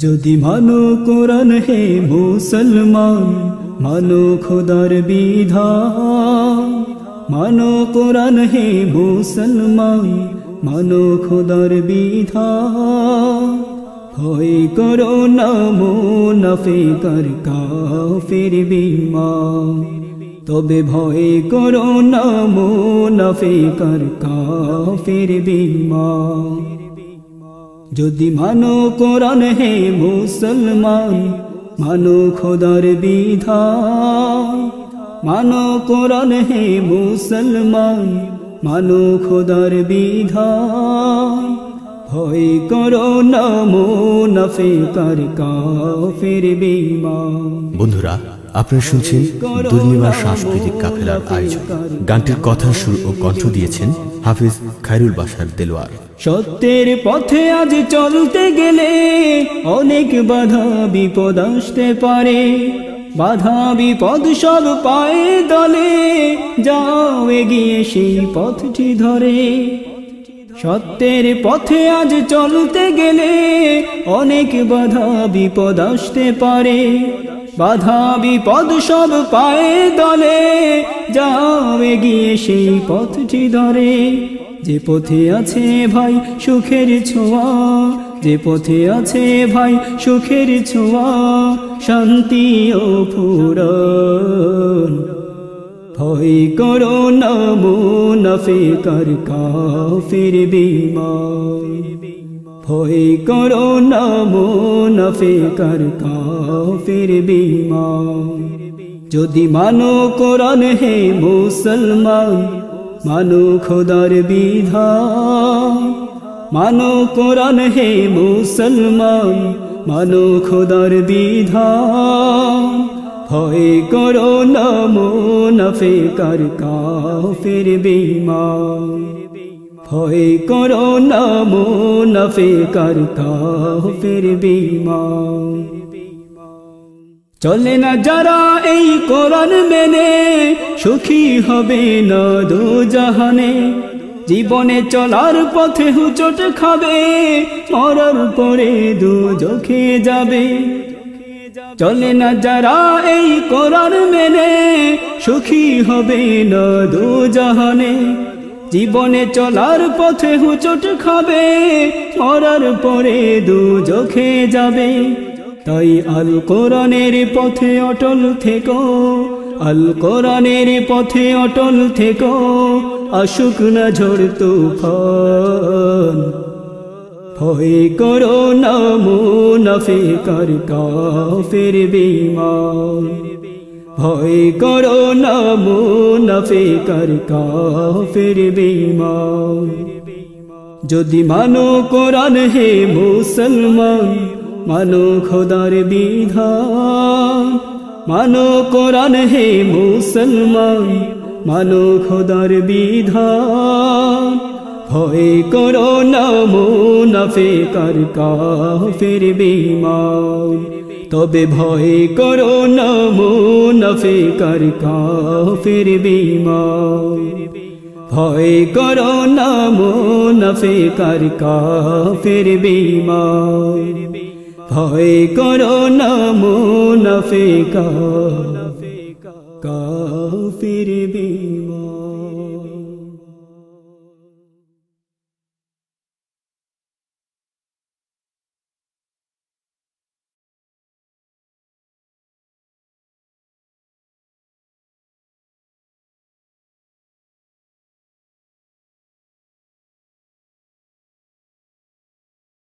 যদি মানো কোরআন হে মুসলমান, মানো খোদার বিধান। মানো কোরআন হে মুসলমান, মানো খোদার বিধান। ভয় করো না মুনাফিক আর কাফির বিমান, তবে ভয় করো না মুনাফিক আর কাফির বিমান। যদি মানো কোরআন হে মুসলমান, মানো খোদার বিধান। মানো কোরআন হে মুসলমান, মানো খোদার বিধান। ভয় করো না মুনাফিক আর কাফির বিমান। বন্ধুরা, আপনারা শুনছেন দুর্নিবার সাংস্কৃতিক কাফেলার আয়োজন। গানটির কথা, সুর ও কণ্ঠ দিয়েছেন হাফিজ খায়রুল বাশার দেলোয়ার। সত্যের পথে আজ চলতে গেলে অনেক বাধা বিপদ আসতে পারে। বাধা বিপদ সব পায়ে দলে, যাও এগিয়ে সেই পথটি ধরে। সত্যের পথে আজ চলতে গেলে অনেক বাধা বিপদ আসতে পারে। বাধা বিপদ সব পায়ে দলে, যাও এগিয়ে সেই পথটি ধরে। যে পথে আছে ভাই সুখের ছোঁয়া, যে পথে আছে ভাই সুখের ছোঁয়া, শান্তি ও পূরণ। ভয় করো না মুনাফিক আর কাফির বিমান। ভয় করো না মুনাফিক আর কাফির বিমান। যদি মানো কোরআন হে মুসলমান, মানো খোদার বিধান। মানো কোরআন হে মুসলমান, মানো খোদার বিধান। ভয় করো না মুনাফিক আর কাফির বিমান। ভয় করো না মুনাফিক আর কাফির বিমান। চলে না যারা এই কোরআন মেনে, সুখী হবে না দোজাহানে। জীবনে চলার পথে হুচট খাবে, মরার পরে দুজখে যাবে। চলে না যারা এই কোরআন মেনে, সুখী হবে না দোজাহানে। জীবনে চলার পথে হুচট খাবে, মরার পরে দুজখে যাবে। তাই আল কোরআনের পথে অটল থেকো, আল কোরআনের পথে অটল থেকো। আসুক না ঝড় তুফান। ভয় করো না মুনাফিক আর কাফির বিমান। ভয় করো না মুনাফিক আর কাফির বিমান। যদি মানো কোরআন হে মুসলমান, মানো খোদার বিধান। মানো কোরআন হে মুসলমান, মানো খোদার বিধান। ভয় করো না মুনাফিক আর কাফির বিমান। তবে ভয় করো না মুনাফিক আর কাফির বিমান। ভয় করো না মুনাফিক আর কাফির বিমান। ভয় করো না মুনাফিক কাফির বিমান।